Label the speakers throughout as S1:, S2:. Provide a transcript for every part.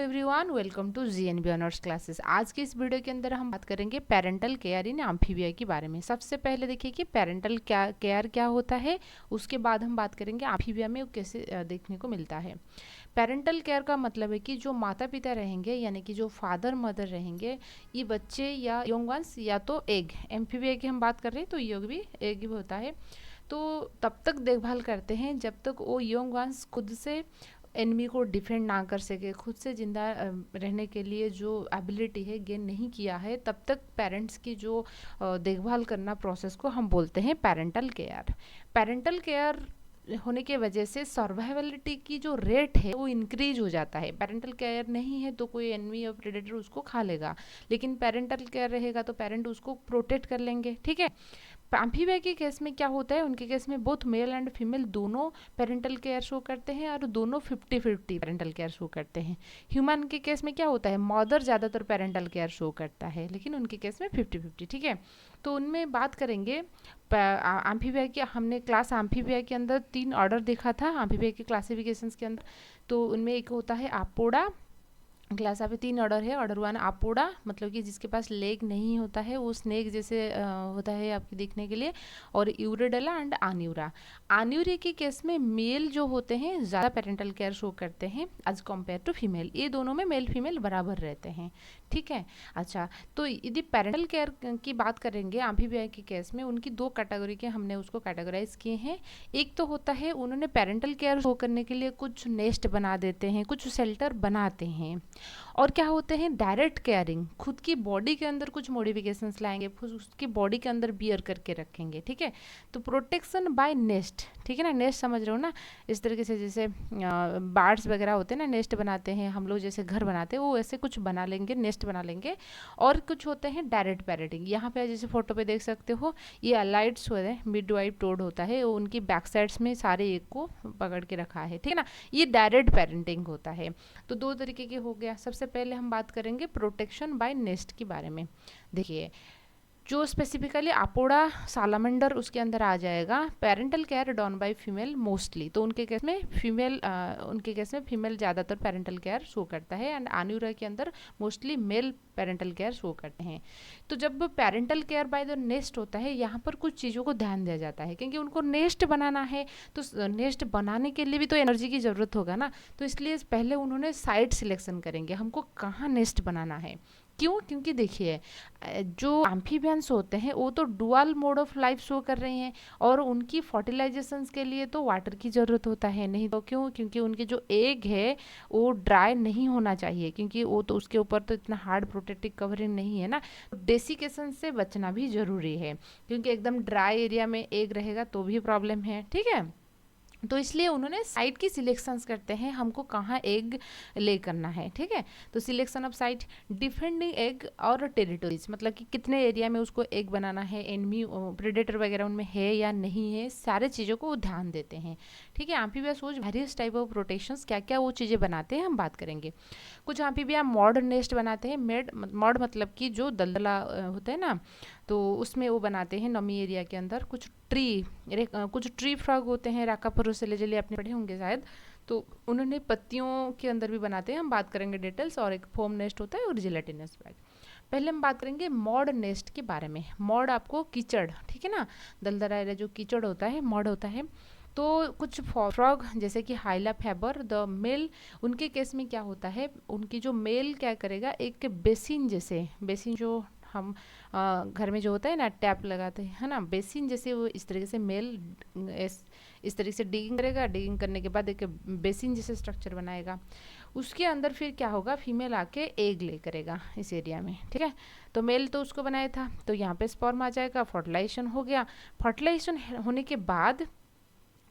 S1: Everyone, welcome to GNB honours classes. आज की इस वीडियो के अंदर हम बात करेंगे पेरेंटल केयर इन एम्फीबिया के बारे में। सबसे पहले देखिए कि पेरेंटल केयर क्या होता है, उसके बाद हम बात करेंगे एम्फीबिया में कैसे देखने को मिलता है। पेरेंटल केयर का मतलब है कि जो माता पिता रहेंगे यानी कि जो फादर मदर रहेंगे, ये बच्चे या यंग वंस या तो एग, एम्फीबिया की हम बात कर रहे हैं तो योग भी एग भी होता है, तो तब तक देखभाल करते हैं जब तक वो यंग वंस खुद से एनिमी को डिफेंड ना कर सके, खुद से ज़िंदा रहने के लिए जो एबिलिटी है गेन नहीं किया है, तब तक पेरेंट्स की जो देखभाल करना प्रोसेस को हम बोलते हैं पेरेंटल केयर। पेरेंटल केयर होने की वजह से सर्वाइवलिटी की जो रेट है वो इंक्रीज हो जाता है। पेरेंटल केयर नहीं है तो कोई एनिमी और प्रेडेटर उसको खा लेगा, लेकिन पेरेंटल केयर रहेगा तो पेरेंट उसको प्रोटेक्ट कर लेंगे। ठीक है, एम्फीबिया के केस में क्या होता है, उनके केस में बोथ मेल एंड फीमेल दोनों पेरेंटल केयर शो करते हैं और दोनों 50-50 पेरेंटल केयर शो करते हैं। ह्यूमन के केस में क्या होता है, मदर ज़्यादातर पेरेंटल केयर शो करता है, लेकिन उनके केस में 50-50। ठीक है, तो उनमें बात करेंगे एम्फीबिया की। हमने क्लास एम्फीबिया के अंदर 3 ऑर्डर देखा था एम्फीबिया के क्लासिफिकेशंस के अंदर। तो उनमें एक होता है आपोडा। क्लास पे 3 ऑर्डर है। ऑर्डर 1 आपोडा, मतलब कि जिसके पास लेग नहीं होता है, वो स्नेक जैसे होता है आपके देखने के लिए। और यूरिडेला एंड आन्यूरा। आन्यूरी के केस में मेल जो होते हैं ज़्यादा पेरेंटल केयर शो करते हैं एज कम्पेयर टू फीमेल। ये दोनों में मेल फीमेल बराबर रहते हैं। ठीक है, अच्छा, तो यदि पेरेंटल केयर की बात करेंगे एम्फीबिया के केस में, उनकी 2 कैटेगरी के हमने उसको कैटेगराइज किए हैं। एक तो होता है उन्होंने पेरेंटल केयर शो करने के लिए कुछ नेस्ट बना देते हैं, कुछ शेल्टर बनाते हैं। और क्या होते हैं डायरेक्ट केयरिंग, खुद की बॉडी के अंदर कुछ मॉडिफिकेशंस लाएंगे, फिर उसकी बॉडी के अंदर बियर करके रखेंगे। ठीक है, तो प्रोटेक्शन बाय नेस्ट, ठीक है ना, नेस्ट समझ रहे हो ना, इस तरीके से जैसे बार्ड्स वगैरह होते हैं ना, नेस्ट बनाते हैं हम लोग, जैसे घर बनाते हैं वो ऐसे कुछ बना लेंगे, नेस्ट बना लेंगे। और कुछ होते हैं डायरेक्ट पैरेटिंग, यहाँ पे जैसे फोटो पे देख सकते हो ये अलाइड्स होते हैं, मिड वाइप टोड होता है, वो उनकी बैक साइड्स में सारे एक को पकड़ के रखा है। ठीक है ना, ये डायरेक्ट पेरेंटिंग होता है। तो 2 तरीके के हो गया। सबसे पहले हम बात करेंगे प्रोटेक्शन बाय नेस्ट के बारे में। देखिए, जो स्पेसिफिकली अपोडा सालामेंडर उसके अंदर आ जाएगा, parental care done by female mostly, तो उनके केस में फीमेल ज़्यादातर पेरेंटल केयर शो करता है। एंड आन्यूरा के अंदर mostly male parental care show करते हैं। तो जब parental care by the nest होता है, यहाँ पर कुछ चीज़ों को ध्यान दिया जाता है, क्योंकि उनको नेस्ट बनाना है, तो नेस्ट बनाने के लिए भी तो एनर्जी की ज़रूरत होगा ना, तो इसलिए पहले उन्होंने साइट सिलेक्शन करेंगे, हमको कहाँ नेस्ट बनाना है। क्यों, क्योंकि देखिए जो एम्फीबियंस होते हैं वो तो dual mode of life show कर रहे हैं, और उनकी फर्टिलाइजेशंस के लिए तो वाटर की ज़रूरत होता है। नहीं तो क्यों, क्योंकि उनके जो एग है वो ड्राई नहीं होना चाहिए, क्योंकि वो तो उसके ऊपर तो इतना हार्ड प्रोटेक्टिव कवरिंग नहीं है ना। डेसिकेशन से बचना भी ज़रूरी है, क्योंकि एकदम ड्राई एरिया में एग रहेगा तो भी प्रॉब्लम है। ठीक है, तो इसलिए उन्होंने साइट की सिलेक्शंस करते हैं, हमको कहाँ एग ले करना है। ठीक है, तो selection of site, defending egg और टेरिटोरीज, मतलब कि कितने एरिया में उसको एग बनाना है, एनिमी प्रेडेटर वगैरह उनमें है या नहीं है, सारे चीज़ों को ध्यान देते हैं। ठीक है, एम्फीबिया सोच वेरियस टाइप ऑफ प्रोटेक्शंस, क्या क्या वो चीज़ें बनाते हैं हम बात करेंगे। कुछ एम्फीबिया मॉड नेस्ट बनाते हैं। मॉड मतलब कि जो दलदला होता है ना, तो उसमें वो बनाते हैं नमी एरिया के अंदर। कुछ ट्री फ्रॉग होते हैं, राकापोरोसेलेजली आपने पढ़े होंगे शायद, तो उन्होंने पत्तियों के अंदर भी बनाते हैं, हम बात करेंगे डिटेल्स। और एक फोम नेस्ट होता है और जिलेटिनस बैग। पहले हम बात करेंगे मॉड नेस्ट के बारे में। मॉड आपको कीचड़, ठीक है ना, दलदला एरिया जो कीचड़ होता है मॉड होता है। तो कुछ फ्रॉग जैसे कि हाइला फैबर द मेल, उनके केस में क्या होता है, उनकी जो मेल क्या करेगा, एक बेसिन जैसे, बेसिन जो हम घर में जो होता है ना टैप लगाते हैं, है ना, बेसिन जैसे, वो इस तरीके से मेल इस तरीके से डिगिंग करेगा। डिगिंग करने के बाद एक बेसिन जैसे स्ट्रक्चर बनाएगा, उसके अंदर फिर क्या होगा, फीमेल आके एग ले करेगा इस एरिया में। ठीक है, तो मेल तो उसको बनाया था, तो यहाँ पे स्पर्म आ जाएगा, फर्टिलाइजेशन हो गया। फर्टिलाइजेशन होने के बाद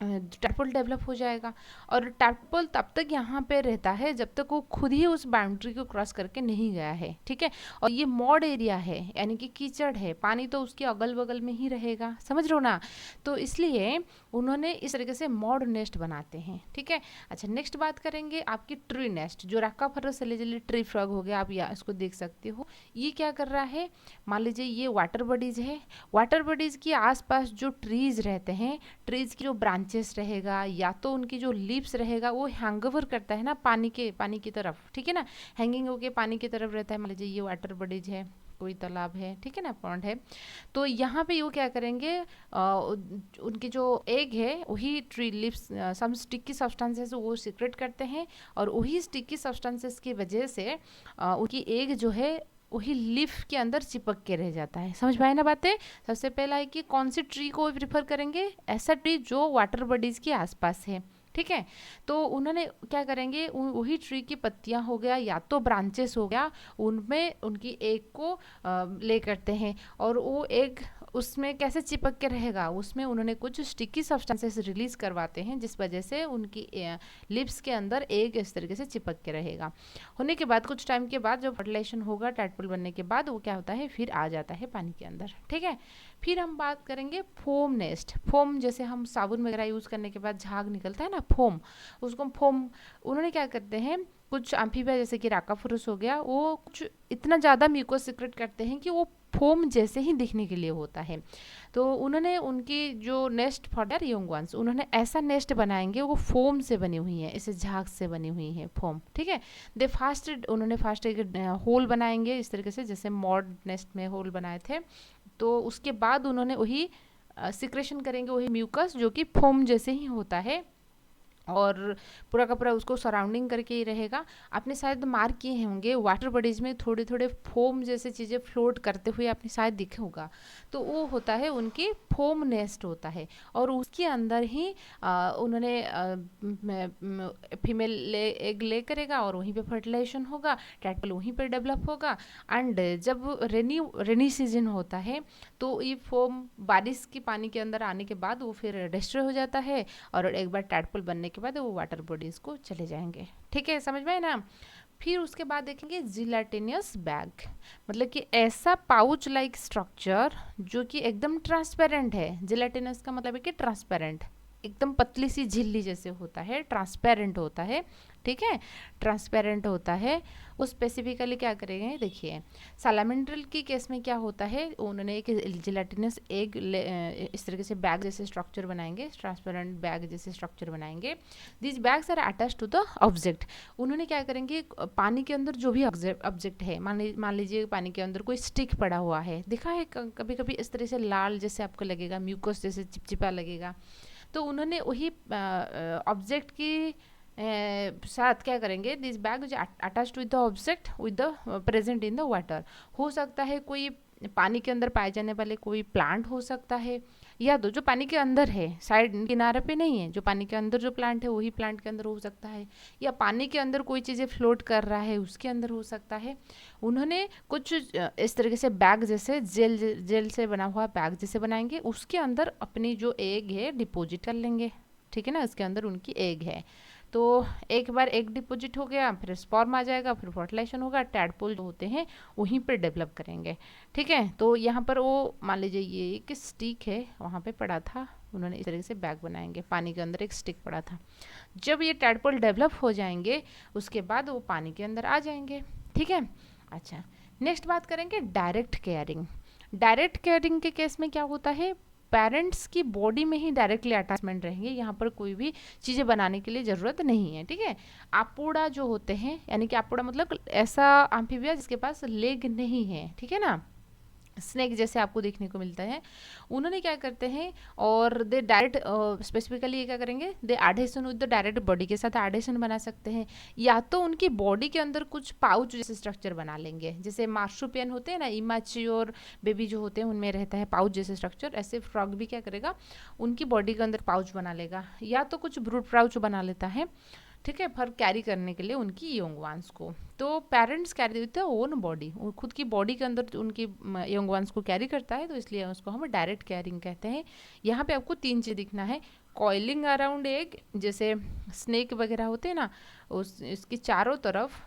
S1: टैडपोल डेवलप हो जाएगा, और टैडपोल तब तक यहाँ पे रहता है जब तक वो खुद ही उस बाउंड्री को क्रॉस करके नहीं गया है। ठीक है, और ये मॉड एरिया है यानी कि कीचड़ है, पानी तो उसके अगल बगल में ही रहेगा, समझ रहे हो ना, तो इसलिए उन्होंने इस तरीके से मॉड नेस्ट बनाते हैं। ठीक है, अच्छा, नेक्स्ट बात करेंगे आपकी ट्री नेस्ट, जो राकाफेरोसेलेजली ट्री फ्रॉग हो गया, आप यहाँ इसको देख सकते हो। ये क्या कर रहा है, मान लीजिए ये वाटर बॉडीज है, वाटर बॉडीज के आसपास जो ट्रीज रहते हैं, ट्रीज की जो ब्रांच ब्रांचेस रहेगा, या तो उनकी जो लीव्स रहेगा वो हैंग ओवर करता है ना पानी की तरफ, ठीक है ना, हैंगिंग होके पानी की तरफ रहता है। मान लीजिए ये वाटर बॉडीज है, कोई तालाब है, ठीक है ना, पॉन्ड है, तो यहाँ पे वो क्या करेंगे, उनकी जो एग है वही ट्री लिप्स सम स्टिकी सब्सटेंसेस वो सीक्रेट करते हैं, और वही स्टिकी सब्सटेंसेस की वजह से उनकी एग जो है वही लीफ के अंदर चिपक के रह जाता है। समझ पाए ना बातें। सबसे पहला है कि कौन सी ट्री को प्रिफर करेंगे, ऐसा ट्री जो वाटर बॉडीज के आसपास है, ठीक है। तो उन्होंने क्या करेंगे, वही ट्री की पत्तियां हो गया या तो ब्रांचेस हो गया, उनमें उनकी एग को ले करते हैं, और वो एग उसमें कैसे चिपक के रहेगा, उसमें उन्होंने कुछ स्टिकी सब्सटेंसेस रिलीज करवाते हैं, जिस वजह से उनकी लिप्स के अंदर एग इस तरीके से चिपक के रहेगा। होने के बाद कुछ टाइम के बाद जब फर्टिलाइजेशन होगा टैडपोल बनने के बाद, वो क्या होता है, फिर आ जाता है पानी के अंदर, ठीक है। फिर हम बात करेंगे फोम नेस्ट। फोम जैसे हम साबुन वगैरह यूज करने के बाद झाग निकलता है ना, फोम, उसको फोम, उन्होंने क्या करते हैं, कुछ एम्फीबिया जैसे कि राकाफोरस हो गया, वो कुछ इतना ज़्यादा म्यूकोस सीक्रेट करते हैं कि वो फोम जैसे ही दिखने के लिए होता है। तो उन्होंने उनकी जो nest for their young ones, उन्होंने ऐसा नेस्ट बनाएंगे वो फोम से बनी हुई है, इसे झाग से बनी हुई है फोम, ठीक है। उन्होंने फास्ट एक होल बनाएंगे इस तरीके से, जैसे मॉड नेस्ट में होल बनाए थे। तो उसके बाद उन्होंने वही सिक्रेशन करेंगे, वही म्यूकस जो कि फोम जैसे ही होता है, और पूरा का पूरा उसको सराउंडिंग करके ही रहेगा। आपने शायद मार्क किए होंगे वाटर बॉडीज में थोड़े थोड़े फोम जैसे चीज़ें फ्लोट करते हुए आपने शायद दिखे होगा, तो वो होता है उनकी फोम नेस्ट होता है, और उसके अंदर ही उन्होंने फीमेल एग ले करेगा, और वहीं पे फर्टिलाइजेशन होगा, टैडपोल वहीं पे डेवलप होगा। एंड जब रेनी सीजन होता है तो ये फोम बारिश की पानी के अंदर आने के बाद वो फिर डिस्ट्रॉय हो जाता है, और एक बार टैडपोल बनने के बाद वो वाटर बॉडीज को चले जाएंगे, ठीक है, समझ में है ना। फिर उसके बाद देखेंगे जिलेटिनियस बैग, मतलब कि ऐसा पाउच लाइक स्ट्रक्चर जो कि एकदम ट्रांसपेरेंट है। जिलेटिनस का मतलब है कि ट्रांसपेरेंट, एकदम पतली सी झिल्ली जैसे होता है, ट्रांसपेरेंट होता है, ठीक है, ट्रांसपेरेंट होता है। वो स्पेसिफिकली क्या करेंगे, देखिए सैलामेंड्रल की केस में क्या होता है, उन्होंने एक जिलेटिनस एग इस तरीके से बैग जैसे स्ट्रक्चर बनाएंगे, ट्रांसपेरेंट बैग जैसे स्ट्रक्चर बनाएंगे। This bags are attach to the object. उन्होंने क्या करेंगे, पानी के अंदर जो भी ऑब्जेक्ट है, मान लीजिए पानी के अंदर कोई स्टिक पड़ा हुआ है, देखा है कभी कभी इस तरह से लाल जैसे आपको लगेगा, म्यूकस जैसे चिपचिपा लगेगा, तो उन्होंने वही ऑब्जेक्ट की साथ क्या करेंगे, this bag attached with the object with the present in the water. हो सकता है कोई पानी के अंदर पाए जाने वाले कोई प्लांट हो सकता है, या तो जो पानी के अंदर है, साइड किनारे पे नहीं है, जो पानी के अंदर जो प्लांट है वही प्लांट के अंदर हो सकता है, या पानी के अंदर कोई चीज़ें फ्लोट कर रहा है उसके अंदर हो सकता है। उन्होंने कुछ इस तरीके से बैग जैसे जेल से बना हुआ बैग जैसे बनाएंगे, उसके अंदर अपनी जो एग है डिपोजिट कर लेंगे, ठीक है ना, इसके अंदर उनकी एग है। तो एक बार एग डिपोजिट हो गया, फिर स्पर्म आ जाएगा, फिर फर्टिलाइजेशन होगा, टैडपोल जो होते हैं वहीं पर डेवलप करेंगे, ठीक है। तो यहाँ पर वो मान लीजिए ये एक स्टिक है वहाँ पे पड़ा था, उन्होंने इस तरीके से बैग बनाएंगे, पानी के अंदर एक स्टिक पड़ा था। जब ये टैडपोल डेवलप हो जाएंगे उसके बाद वो पानी के अंदर आ जाएंगे, ठीक है। अच्छा, नेक्स्ट बात करेंगे डायरेक्ट केयरिंग। डायरेक्ट केयरिंग के केस में क्या होता है, पेरेंट्स की बॉडी में ही डायरेक्टली अटैचमेंट रहेंगे, यहाँ पर कोई भी चीज़ें बनाने के लिए ज़रूरत नहीं है, ठीक है। आपोड़ा जो होते हैं, यानी कि आपोड़ा मतलब ऐसा एम्फीबिया जिसके पास लेग नहीं है, ठीक है ना, स्नेक जैसे आपको देखने को मिलता है, उन्होंने क्या करते हैं, और दे डायरेक्ट स्पेसिफिकली ये क्या करेंगे, they adhesion with the direct body के साथ एडेशन बना सकते हैं, या तो उनकी बॉडी के अंदर कुछ पाउच जैसे स्ट्रक्चर बना लेंगे, जैसे मार्सुपियन होते हैं ना, इमेच्योर बेबी जो होते हैं उनमें रहता है पाउच जैसे स्ट्रक्चर, ऐसे फ्रॉग भी क्या करेगा, उनकी बॉडी के अंदर पाउच बना लेगा, या तो कुछ ब्रूड पाउच बना लेता है, ठीक है, फर कैरी करने के लिए उनकी यंग वंस को। तो parents carry with own body, खुद की बॉडी के अंदर उनकी यंग वंस को कैरी करता है, तो इसलिए उसको हम डायरेक्ट कैरिंग कहते हैं। यहाँ पे आपको 3 चीज़ दिखना है, कॉइलिंग अराउंड एग, जैसे स्नेक वगैरह होते हैं ना, इसकी चारों तरफ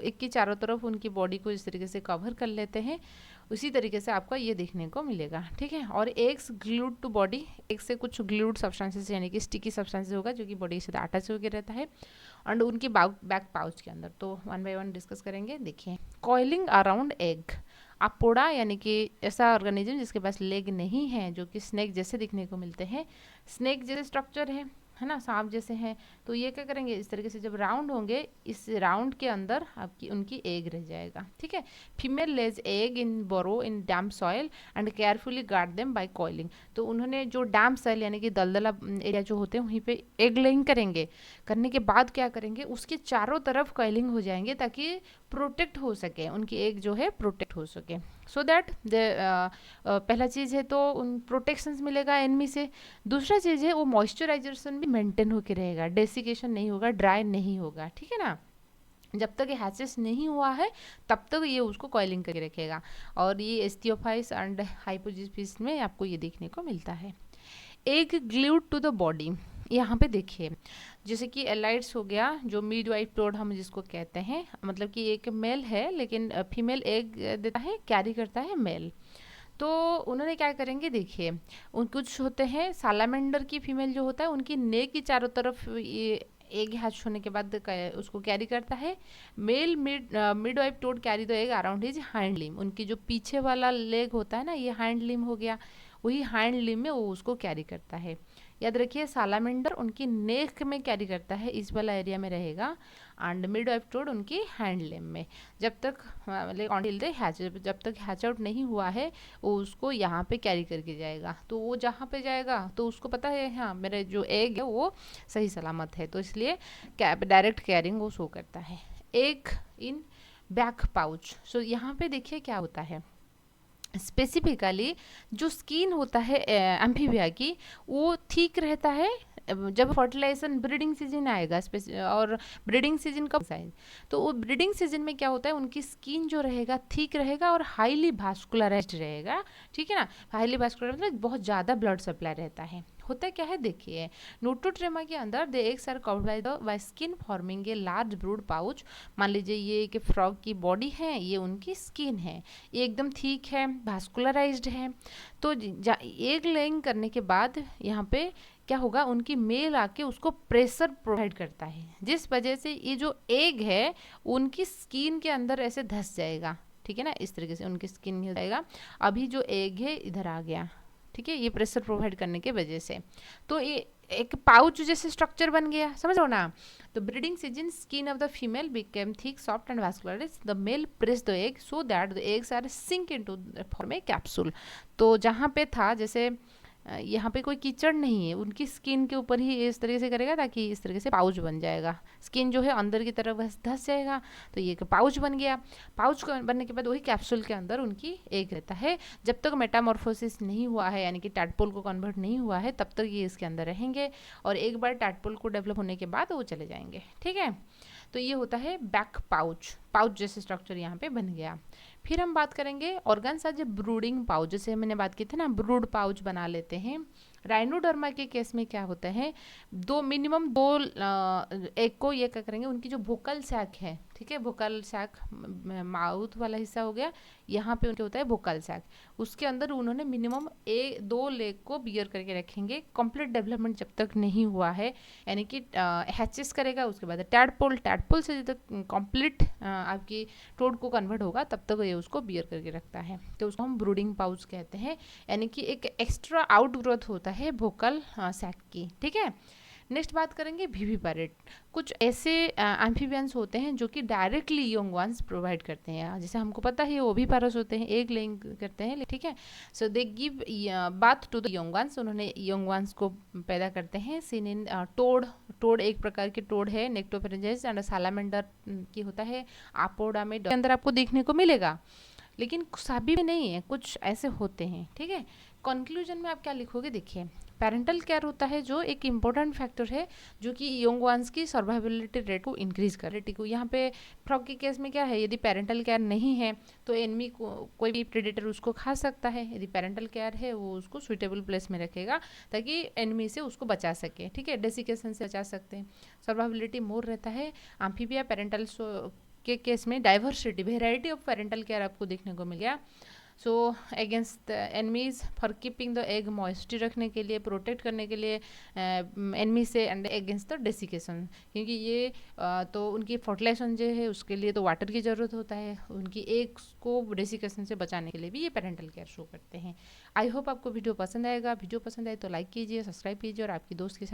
S1: एक की चारों तरफ उनकी बॉडी को इस तरीके से कवर कर लेते हैं, उसी तरीके से आपका ये देखने को मिलेगा, ठीक है। और एग्स ग्लूड टू बॉडी, एक से कुछ ग्लूड सब्सटेंसेस यानी कि स्टिकी सब्सटेंसेस होगा जो कि बॉडी से अटैच होकर रहता है, एंड उनकी बैक पाउच के अंदर। तो वन बाय वन डिस्कस करेंगे। देखिए, कॉइलिंग अराउंड एग, अपोडा यानी कि ऐसा ऑर्गेनिज्म जिसके पास लेग नहीं है, जो कि स्नेक जैसे दिखने को मिलते हैं, स्नेक जैसे स्ट्रक्चर है ना, सांप जैसे हैं। तो ये क्या करेंगे, इस तरीके से जब राउंड होंगे, इस राउंड के अंदर आपकी उनकी एग रह जाएगा। ठीक है, female lays egg in burrow in damp soil and carefully guard them by coiling. तो उन्होंने जो डैम्प सॉइल यानी कि दलदला एरिया जो होते हैं वहीं पे एग लेइंग करेंगे। करने के बाद क्या करेंगे, उसके चारों तरफ कॉइलिंग हो जाएंगे ताकि प्रोटेक्ट हो सके, उनकी एग जो है प्रोटेक्ट हो सके। सो दैट पहला चीज़ है तो उन प्रोटेक्शंस मिलेगा एनिमी से। दूसरा चीज़ है वो मॉइस्चराइजेशन भी मेंटेन होके रहेगा, डेसिकेशन नहीं होगा, ड्राई नहीं होगा। ठीक है ना, जब तक ये हैचेस नहीं हुआ है तब तक ये उसको कॉइलिंग करके रखेगा। और ये एस्टियोफाइस एंड हाइपोजिफिस में आपको ये देखने को मिलता है। Egg glued to the body, यहाँ पे देखिए जैसे कि एलाइड्स हो गया, जो मिडवाइफ प्लोड हम जिसको कहते हैं, मतलब कि एक मेल है लेकिन फीमेल एग देता है, कैरी करता है मेल। तो उन्होंने क्या करेंगे, देखिए उन कुछ होते हैं सालामेंडर की फीमेल जो होता है उनकी नेक की चारों तरफ ये एग हैच होने के बाद उसको कैरी करता है। Male midwife toad carry the egg around his hind limb, उनकी जो पीछे वाला लेग होता है ना, ये हाइंड लिम हो गया, वही हाइंड लिम में वो उसको कैरी करता है। याद रखिए सालामेंडर उनकी नेक में कैरी करता है, इस वाला एरिया में रहेगा, एंड मिडवाइफ टोड उनकी हैंड लिम में। जब तक जब तक हैच आउट नहीं हुआ है वो उसको यहाँ पे कैरी करके जाएगा। तो वो जहाँ पे जाएगा तो उसको पता है हाँ मेरे जो एग है वो सही सलामत है, तो इसलिए डायरेक्ट कैरिंग वो शो करता है। एग इन बैक पाउच, सो यहाँ पे देखिए क्या होता है, स्पेसिफिकली जो स्किन होता है एम्फीबिया की वो ठीक रहता है जब फर्टिलाइजेशन ब्रीडिंग सीजन आएगा। और ब्रीडिंग सीजन कब आएगा, तो वो ब्रीडिंग सीजन में क्या होता है, उनकी स्किन जो रहेगा ठीक रहेगा और हाईली वास्कुलराइज्ड रहेगा। ठीक है ना, हाईली वास्कुलर मतलब बहुत ज़्यादा ब्लड सप्लाई रहता है। होता क्या है देखिए, नोटोट्रेमा के अंदर the eggs are covered by skin forming a large brood pouch. मान लीजिए ये एक फ्रॉग की बॉडी है, ये उनकी स्किन है, ये एकदम ठीक है, वास्कुलराइज्ड है। तो एग लेइंग करने के बाद यहाँ पे क्या होगा, उनकी मेल आके उसको प्रेशर प्रोवाइड करता है, जिस वजह से ये जो एग है उनकी स्किन के अंदर ऐसे धंस जाएगा। ठीक है ना, इस तरीके से उनकी स्किन में जाएगा। अभी जो एग है इधर आ गया, ठीक है, ये प्रेशर प्रोवाइड करने के वजह से, तो ये एक पाउच जैसे स्ट्रक्चर बन गया, समझ लो ना। तो breeding season skin of the female became thick soft and vascularised, the male press the egg so that the eggs are sink into form a capsule. तो जहाँ पे था जैसे यहाँ पे कोई कीचड़ नहीं है, उनकी स्किन के ऊपर ही इस तरीके से करेगा ताकि इस तरीके से पाउच बन जाएगा, स्किन जो है अंदर की तरफ धंस जाएगा, तो ये पाउच बन गया। पाउच बनने के बाद वही कैप्सूल के अंदर उनकी एग रहता है। जब तक मेटामॉर्फोसिस नहीं हुआ है यानी कि टैडपोल को कन्वर्ट नहीं हुआ है तब तक ये इसके अंदर रहेंगे, और एक बार टैडपोल को डेवलप होने के बाद वो चले जाएंगे। ठीक है, तो ये होता है बैक पाउच, पाउच जैसे स्ट्रक्चर यहाँ पे बन गया। फिर हम बात करेंगे organs as a brooding pouch, जैसे मैंने बात की थी ना, ब्रूड पाउच बना लेते हैं। राइनोडर्मा के केस में क्या होता है, मिनिमम दो एक को ये क्या करेंगे, उनकी जो वोकल सैक है, ठीक है, वोकल सैक माउथ वाला हिस्सा हो गया, यहाँ पे उनके होता है वोकल सैक, उसके अंदर उन्होंने मिनिमम दो लेग को बियर करके रखेंगे। कंप्लीट डेवलपमेंट जब तक नहीं हुआ है यानी कि हैचेस करेगा, उसके बाद टैडपोल से जब तक कंप्लीट आपकी टोड को कन्वर्ट होगा तब तक ये उसको बियर करके रखता है, तो उसको हम ब्रूडिंग पाउच कहते हैं, यानी कि एक एक्स्ट्रा आउट ग्रोथ होता है वोकल सैक की। ठीक है, नेक्स्ट बात करेंगे विविपेरेट। कुछ ऐसे एम्फीबियंस होते हैं जो कि डायरेक्टली यंग वंस प्रोवाइड करते हैं, जैसे हमको पता है ओविपारस होते हैं, एग लेइंग करते हैं। ठीक है, so they give birth to the young ones, उन्होंने यंग वंस को पैदा करते हैं। सीन इन टोड एक प्रकार के टोड है, नेक्टोफेरेंजिस एंड सालामेंडर की होता है, आपोडा में अंदर आपको देखने को मिलेगा, लेकिन सभी में नहीं है, कुछ ऐसे होते हैं। ठीक है, कंक्लूजन में आप क्या लिखोगे, देखिए पेरेंटल केयर होता है जो एक इम्पोर्टेंट फैक्टर है जो कि यंग वंस की सर्वाइवबिलिटी रेट को इंक्रीज कर रेट को। यहाँ पे फ्रॉग के केस में क्या है, यदि पेरेंटल केयर नहीं है तो एनिमी को कोई भी प्रेडेटर उसको खा सकता है, यदि पेरेंटल केयर है वो उसको सुइटेबल प्लेस में रखेगा ताकि एनिमी से उसको बचा सके। ठीक है, डेसिकेशन से बचा सकते हैं, सर्वाइवबिलिटी मोर रहता है। एम्फीबिया पेरेंटल के केस में diversity variety of parental care आपको देखने को मिल गया। So against enemies, for keeping the egg moisture रखने के लिए, प्रोटेक्ट करने के लिए एनमी से, एंड अगेंस्ट द डेसिकेशन, क्योंकि ये तो उनकी फर्टिलाइजेशन जो है उसके लिए तो वाटर की ज़रूरत होता है, उनकी एग्स को डेसिकेशन से बचाने के लिए भी ये पेरेंटल केयर शो करते हैं। आई होप आपको वीडियो पसंद आएगा। वीडियो पसंद आए तो लाइक कीजिए, सब्सक्राइब कीजिए और आपकी दोस्त के साथ